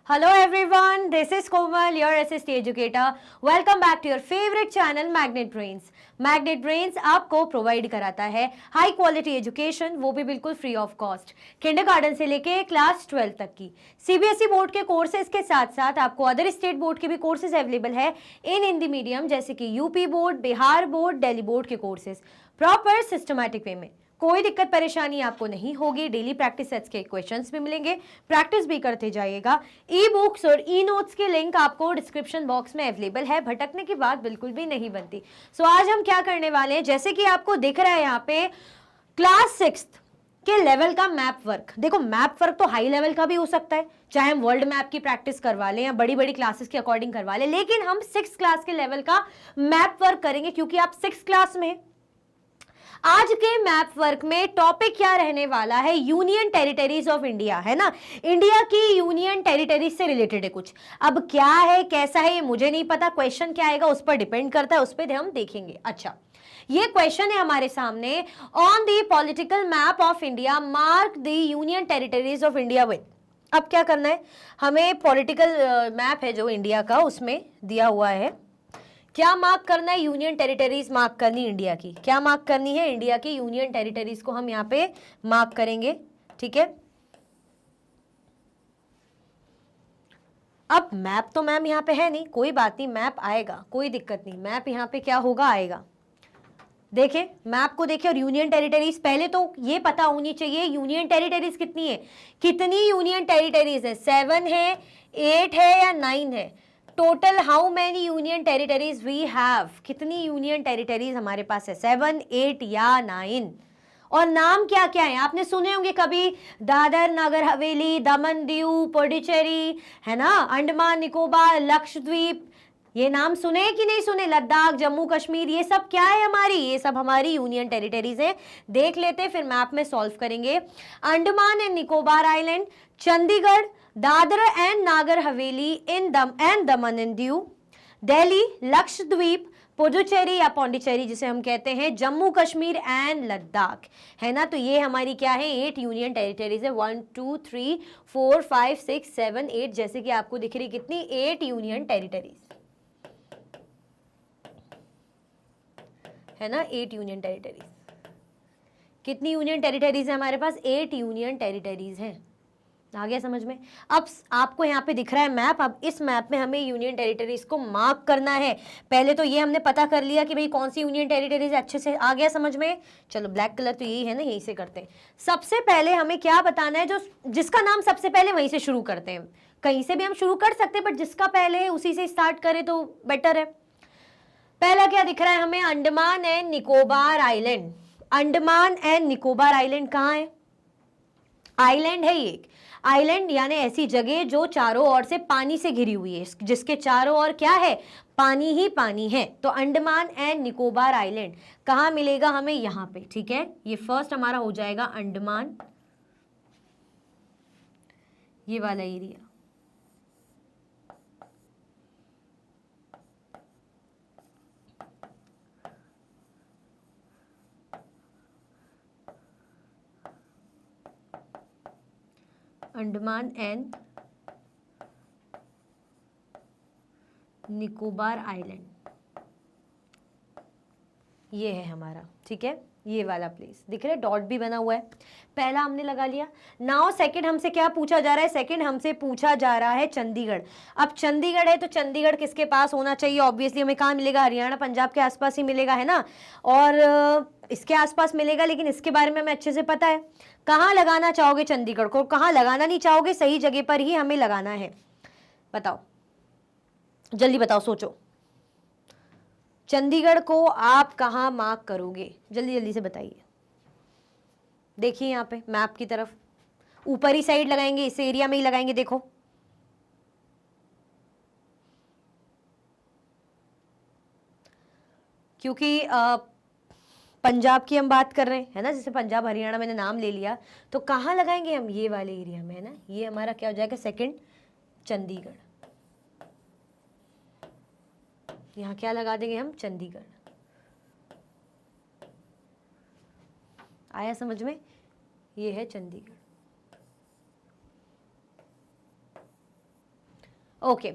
Hello everyone, this is Komal, your SST educator. Welcome back to your favorite channel Magnet Brains. Magnet Brains आपको provide कराता है high quality education, वो भी बिल्कुल free of cost, kindergarten से लेके class 12 तक की सीबीएसई बोर्ड के कोर्सेज के साथ साथ आपको अदर स्टेट बोर्ड के भी कोर्सेज अवेलेबल है इन हिंदी मीडियम, जैसे कि UP board, Bihar board, Delhi board के कोर्सेज प्रॉपर सिस्टमैटिक वे में। कोई दिक्कत परेशानी आपको नहीं होगी। डेली प्रैक्टिस सेट्स के क्वेश्चंस भी मिलेंगे, प्रैक्टिस भी करते जाइएगा। ई बुक्स और ई नोट्स के लिंक आपको डिस्क्रिप्शन बॉक्स में अवेलेबल है, भटकने की बात बिल्कुल भी नहीं बनती। सो आज हम क्या करने वाले हैं, जैसे कि आपको दिख रहा है यहाँ पे क्लास 6 के लेवल का मैप वर्क। देखो मैप वर्क तो हाई लेवल का भी हो सकता है, चाहे हम वर्ल्ड मैप की प्रैक्टिस करवा लें या बड़ी बड़ी क्लासेस के अकॉर्डिंग करवा लें, लेकिन हम 6 क्लास के लेवल का मैप वर्क करेंगे क्योंकि आप 6 क्लास में। आज के मैप वर्क में टॉपिक क्या रहने वाला है, यूनियन टेरिटरीज ऑफ इंडिया, है ना। इंडिया की यूनियन टेरिटरीज से रिलेटेड है कुछ। अब क्या है कैसा है ये मुझे नहीं पता, क्वेश्चन क्या आएगा उस पर डिपेंड करता है, उस पर हम देखेंगे। अच्छा, ये क्वेश्चन है हमारे सामने, on the political map of India mark the union territories of India with. अब क्या करना है, हमें पॉलिटिकल मैप है जो इंडिया का, उसमें दिया हुआ है क्या मार्क करना है, यूनियन टेरिटरीज मार्क करनी इंडिया की। क्या मार्क करनी है, इंडिया की यूनियन टेरिटरीज को हम यहाँ पे मार्क करेंगे, ठीक है। अब मैप तो मैम यहाँ पे है नहीं, कोई बात नहीं, मैप आएगा, कोई दिक्कत नहीं। मैप यहाँ पे क्या होगा, आएगा। देखे मैप को देखे और यूनियन टेरिटरीज, पहले तो ये पता होनी चाहिए यूनियन टेरिटरीज कितनी है। कितनी यूनियन टेरिटरीज है, 7 है, 8 है या 9 है। Total how many union territories we have, कितनी यूनियन टेरिटरीज हमारे पास है, 7, 8 या 9। और नाम क्या क्या है आपने सुने होंगे कभी, दादर नगर हवेली, दमन दीव, पुडुचेरी, है ना, अंडमान निकोबार, लक्षद्वीप, ये नाम सुने कि नहीं सुने, लद्दाख, जम्मू कश्मीर, ये सब क्या है हमारी, ये सब हमारी यूनियन टेरिटरीज है। देख लेते फिर मैप में सॉल्व करेंगे। Andaman and Nicobar island, Chandigarh, Dadar and Nagar Haveli in Daman and Diu, Delhi, Lakshadweep, Puducherry या पौंडीचेरी जिसे हम कहते हैं, जम्मू कश्मीर एंड लद्दाख, है ना। तो ये हमारी क्या है, 8 यूनियन टेरिटरीज है। 1 2 3 4 5 6 7 8, जैसे कि आपको दिख रही कितनी, 8 यूनियन टेरिटरीज, है ना। 8 यूनियन टेरिटरीज, कितनी यूनियन टेरिटरीज है हमारे पास, 8 यूनियन टेरिटरीज हैं। आ गया समझ में। अब आपको यहाँ पे दिख रहा है मैप, अब इस मैप में हमें यूनियन टेरिटरीज को मार्क करना है। पहले तो ये हमने पता कर लिया कि भाई कौन सी यूनियन टेरिटरीज अच्छे से, आ गया समझ में। चलो ब्लैक कलर तो यही है ना, यही से करते हैं। सबसे पहले हमें क्या बताना है, जो जिसका नाम सबसे पहले वहीं से शुरू करते हैं। कहीं से भी हम शुरू कर सकते हैं, बट जिसका पहले है उसी से स्टार्ट करें तो बेटर है। पहला क्या दिख रहा है हमें, Andaman and Nicobar island. Andaman and Nicobar island कहाँ है, आइलैंड है ये। आइलैंड यानी ऐसी जगह जो चारों ओर से पानी से घिरी हुई है, जिसके चारों ओर क्या है, पानी ही पानी है। तो अंडमान एंड निकोबार आइलैंड कहाँ मिलेगा हमें, यहाँ पे, ठीक है। ये फर्स्ट हमारा हो जाएगा अंडमान, ये वाला area. Andaman and Nicobar island, ये है हमारा, ठीक है। ये वाला प्लेस दिख रहा है, डॉट भी बना हुआ है। पहला हमने लगा लिया। नाउ सेकंड हमसे क्या पूछा जा रहा है, सेकंड हमसे पूछा जा रहा है चंडीगढ़। अब चंडीगढ़ है तो चंडीगढ़ किसके पास होना चाहिए, ऑब्वियसली हमें कहाँ मिलेगा, हरियाणा पंजाब के आसपास ही मिलेगा, है ना। और इसके आसपास मिलेगा, लेकिन इसके बारे में हमें अच्छे से पता है। कहाँ लगाना चाहोगे चंडीगढ़ को, कहाँ लगाना नहीं चाहोगे, सही जगह पर ही हमें लगाना है। बताओ जल्दी बताओ, सोचो, चंडीगढ़ को आप कहाँ मार्क करोगे, जल्दी जल्दी से बताइए। देखिए यहाँ पे मैप की तरफ, ऊपरी साइड लगाएंगे, इस एरिया में ही लगाएंगे, देखो। क्योंकि पंजाब की हम बात कर रहे हैं, है ना, जैसे पंजाब हरियाणा मैंने नाम ले लिया, तो कहाँ लगाएंगे हम, ये वाले एरिया में, है ना। ये हमारा क्या हो जाएगा, सेकंड चंडीगढ़। यहाँ क्या लगा देंगे हम, चंडीगढ़। आया समझ में, ये है चंडीगढ़। ओके,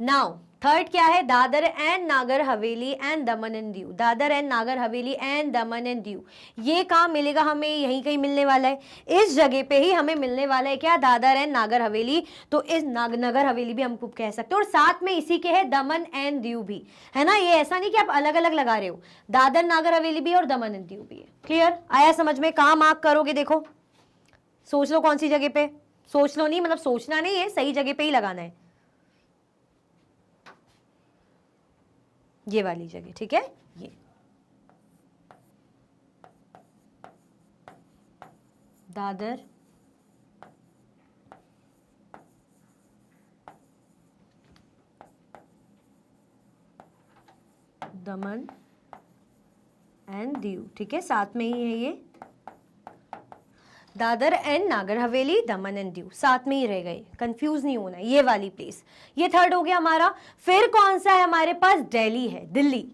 नाउ थर्ड क्या है, Dadar and Nagar Haveli and Daman and Diu. Dadar and Nagar Haveli and Daman and Diu, ये कहाँ मिलेगा हमें, यहीं कहीं मिलने वाला है, इस जगह पे ही हमें मिलने वाला है क्या, दादर एंड नागर हवेली। तो इस नगर हवेली भी हम कह सकते हैं, और साथ में इसी के है दमन एंड दीव भी, है ना। ये ऐसा नहीं कि आप अलग अलग लगा रहे हो, दादर नागर हवेली भी और दमन एंड दीव भी है। क्लियर, आया समझ में। कहाँ मार्क करोगे, देखो सोच लो कौन सी जगह पे, सोच लो नहीं मतलब सोचना नहीं है, सही जगह पे ही लगाना है, ये वाली जगह, ठीक है। ये दादर दमन एंड दीव, ठीक है, साथ में ही है ये, Dadar and Nagar Haveli, Daman and Diu, साथ में ही रह गए, कंफ्यूज नहीं होना, ये वाली प्लेस। ये थर्ड हो गया हमारा। फिर कौन सा है हमारे पास, दिल्ली है, दिल्ली।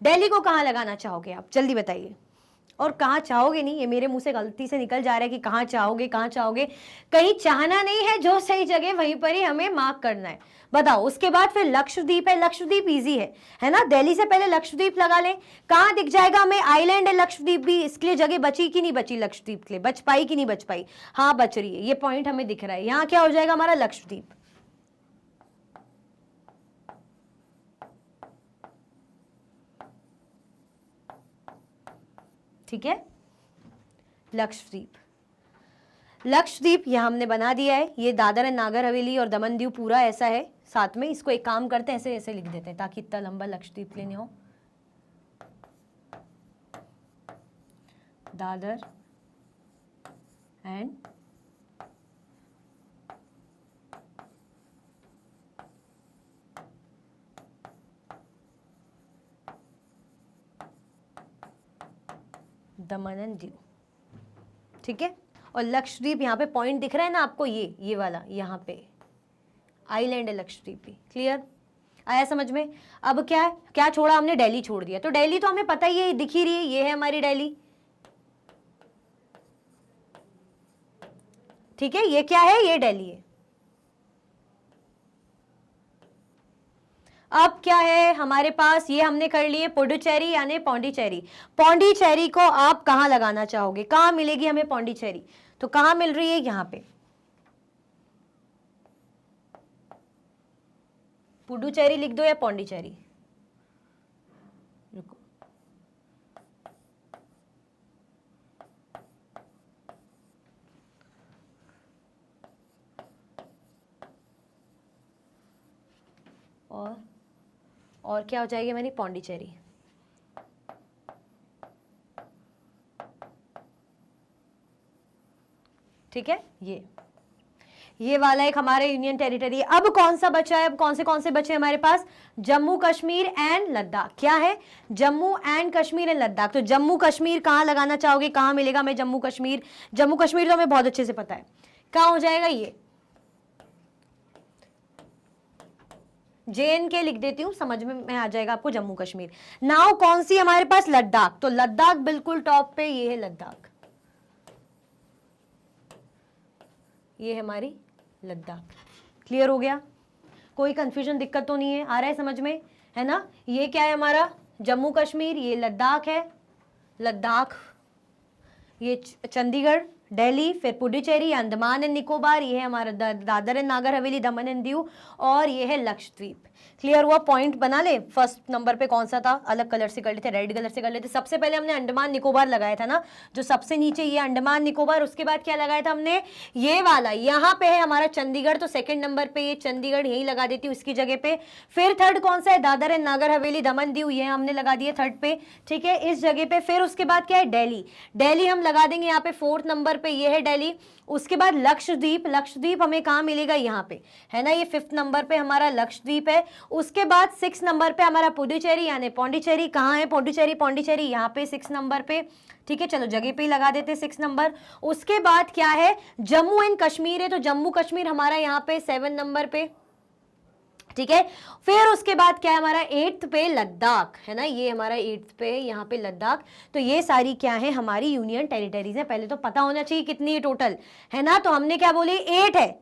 दिल्ली को कहाँ लगाना चाहोगे आप, जल्दी बताइए। और कहाँ चाहोगे नहीं, ये मेरे मुंह से गलती से निकल जा रहा है कि कहाँ चाहोगे, कहाँ चाहोगे, कहीं चाहना नहीं है, जो सही जगह वहीं पर ही हमें मार्क करना है। बताओ, उसके बाद फिर लक्षद्वीप है, लक्षद्वीप इजी है ना, दिल्ली से पहले लक्षद्वीप लगा लें। कहाँ दिख जाएगा हमें, आइलैंड है लक्षद्वीप भी, इसके लिए जगह बची कि नहीं बची, लक्षद्वीप के लिए बच पाई कि नहीं बच पाई, हाँ बच रही है, ये पॉइंट हमें दिख रहा है। यहाँ क्या हो जाएगा हमारा, लक्षद्वीप, ठीक है, लक्षद्वीप। लक्षद्वीप यह हमने बना दिया है, ये दादर एंड नागर हवेली और दमन दीव पूरा ऐसा है साथ में। इसको एक काम करते हैं, ऐसे ऐसे लिख देते हैं ताकि इतना लंबा लक्षद्वीप लेने हो, Dadar and Daman and Diu, ठीक है। और लक्षद्वीप यहाँ पे पॉइंट दिख रहा है ना आपको, ये वाला, यहाँ पे आइलैंड है लक्षद्वीप भी। क्लियर, आया समझ में। अब क्या है, क्या छोड़ा हमने, दिल्ली छोड़ दिया। तो दिल्ली तो हमें पता ही है, दिख ही रही है, ये है हमारी दिल्ली, ठीक है। ये क्या है, ये दिल्ली है। अब क्या है हमारे पास, ये हमने कर लिए पुडुचेरी यानी पौंडीचेरी। पौंडीचेरी को आप कहाँ लगाना चाहोगे, कहाँ मिलेगी हमें पौंडीचेरी, तो कहाँ मिल रही है, यहाँ पे। पुडुचेरी लिख दो या पौंडीचेरी, रुको, और क्या हो जाएगी हमारी, पौंडीचेरी, ठीक है। ये वाला एक हमारे यूनियन टेरिटरी। अब कौन सा बचा है, अब कौन से बचे हमारे पास, जम्मू कश्मीर एंड लद्दाख। क्या है, जम्मू एंड कश्मीर एंड लद्दाख। तो जम्मू कश्मीर कहाँ लगाना चाहोगे, कहाँ मिलेगा हमें जम्मू कश्मीर, जम्मू कश्मीर तो हमें बहुत अच्छे से पता है कहाँ हो जाएगा, ये JNK लिख देती हूँ, समझ में आ जाएगा आपको, जम्मू कश्मीर। नाउ कौन सी हमारे पास, लद्दाख। तो लद्दाख बिल्कुल टॉप पे, ये है लद्दाख, ये है हमारी लद्दाख। क्लियर हो गया, कोई कंफ्यूजन दिक्कत तो नहीं है, आ रहा है समझ में, है ना। ये क्या है हमारा, जम्मू कश्मीर, ये लद्दाख है, लद्दाख, ये चंडीगढ़, दिल्ली, फिर पुडुचेरी, अंडमान एंड निकोबार, ये है हमारा Dadar and Nagar Haveli, Daman and Diu, और ये है लक्षद्वीप। क्लियर हुआ, पॉइंट बना ले। फर्स्ट नंबर पे कौन सा था, अलग कलर से कर लेते, रेड कलर से कर लेते। सबसे पहले हमने अंडमान निकोबार लगाया था ना, जो सबसे नीचे ये अंडमान निकोबार। उसके बाद क्या लगाया था हमने, ये वाला, यहाँ पे है हमारा चंडीगढ़, तो सेकंड नंबर पे ये चंडीगढ़ यही लगा देती हूँ इसकी जगह पे। फिर थर्ड कौन सा है, दादर एंड नागर हवेली, दमन दीव, ये हमने लगा दिए थर्ड पे, ठीक है, इस जगह पे। फिर उसके बाद क्या है, दिल्ली, दिल्ली हम लगा देंगे यहाँ पे फोर्थ नंबर पे, ये है दिल्ली। उसके बाद लक्षद्वीप, लक्षद्वीप हमें कहाँ मिलेगा, यहाँ पे, है ना, ये फिफ्थ नंबर पे हमारा लक्षद्वीप है। उसके बाद सिक्स नंबर पे हमारा पुडुचेरी यानी पौंडीचेरी। कहाँ है पौंडीचेरी, पौंडीचेरी यहाँ पे सिक्स नंबर पे, ठीक है, चलो जगह पे ही लगा देते सिक्स नंबर। उसके बाद क्या है, जम्मू एंड कश्मीर है, तो जम्मू कश्मीर हमारा यहाँ पे 7 नंबर पे, ठीक है। फिर उसके बाद क्या है हमारा, 8th पे लद्दाख, है ना, ये हमारा 8th पे यहाँ पे लद्दाख। तो ये सारी क्या है, हमारी यूनियन टेरिटरीज है। पहले तो पता होना चाहिए कितनी है टोटल, है ना। तो हमने क्या बोले, 8 है,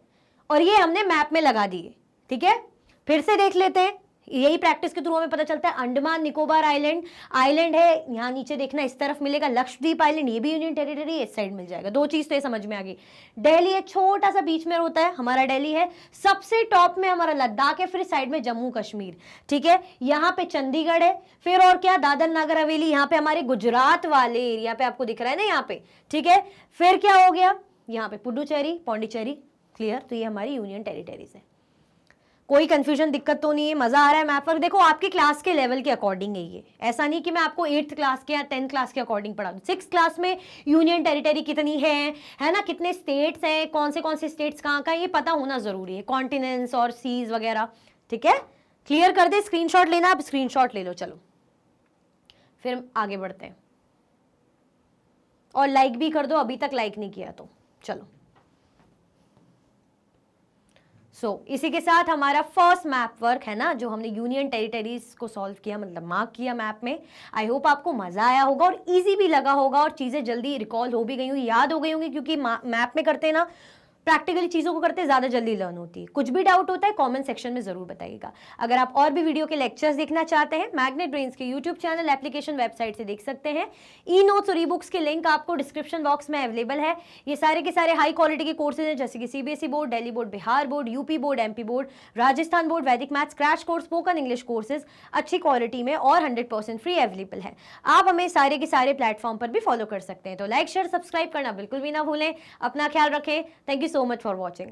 और ये हमने मैप में लगा दिए, ठीक है। फिर से देख लेते हैं, यही प्रैक्टिस के थ्रू हमें पता चलता है। अंडमान निकोबार आइलैंड, आइलैंड है, यहाँ नीचे देखना इस तरफ मिलेगा लक्षद्वीप आइलैंड, ये भी यूनियन टेरिटरी इस साइड मिल जाएगा। दो चीज तो ये समझ में आ गई। दिल्ली है, छोटा सा बीच में होता है हमारा दिल्ली है, सबसे टॉप में हमारा लद्दाख है, फिर साइड में जम्मू कश्मीर, ठीक है। यहाँ पे चंडीगढ़ है, फिर और क्या, दादर नागर हवेली, यहाँ पे हमारे गुजरात वाले एरिया पे आपको दिख रहा है ना यहाँ पे, ठीक है। फिर क्या हो गया, यहाँ पे पुडुचेरी, पौंडीचेरी, क्लियर। तो ये हमारी यूनियन टेरिटरीज है। कोई कंफ्यूजन, दिक्कत तो नहीं है, मजा आ रहा है मैप पर। देखो आपके क्लास के लेवल के अकॉर्डिंग है ये, ऐसा नहीं कि मैं आपको 8th क्लास के या 10th क्लास के अकॉर्डिंग पढ़ा दूं। 6th क्लास में यूनियन टेरिटरी कितनी है ना, कितने स्टेट्स हैं, कौन से स्टेट्स कहाँ का, ये पता होना जरूरी है, कॉन्टिनेंट्स और सीज वगैरह, ठीक है। क्लियर कर दे, स्क्रीनशॉट लेना, आप स्क्रीनशॉट ले लो। चलो फिर आगे बढ़ते हैं, और लाइक भी कर दो, अभी तक लाइक नहीं किया तो। चलो इसी के साथ हमारा फर्स्ट मैप वर्क है ना, जो हमने यूनियन टेरिटरीज को सॉल्व किया, मतलब मार्क किया मैप में। आई होप आपको मजा आया होगा और इजी भी लगा होगा, और चीजें जल्दी रिकॉल हो भी गई होंगी, याद हो गई होंगी, क्योंकि मैप में करते हैं ना, प्रैक्टिकली चीजों को करते ज्यादा जल्दी लर्न होती है। कुछ भी डाउट होता है कमेंट सेक्शन में जरूर बताइएगा। अगर आप और भी वीडियो के लेक्चर्स देखना चाहते हैं, मैग्नेट ब्रेन्स के यूट्यूब चैनल, एप्लीकेशन, वेबसाइट से देख सकते हैं। ई नोट्स और ई बुक्स के लिंक आपको डिस्क्रिप्शन बॉक्स में अवेलेबल है। ये सारे के सारे हाई क्वालिटी के कोर्सेज हैं, जैसे कि CBSE board, Delhi board, Bihar board, UP board, MP board, Rajasthan board, वैदिक maths, crash course, spoken English courses अच्छी क्वालिटी में और 100% फ्री अवेलेबल है। आप हमें सारे के सारे प्लेटफॉर्म पर भी फॉलो कर सकते हैं। तो लाइक, शेयर, सब्सक्राइब करना बिल्कुल भी ना भूलें। अपना ख्याल रखें। Thank you so much for watching.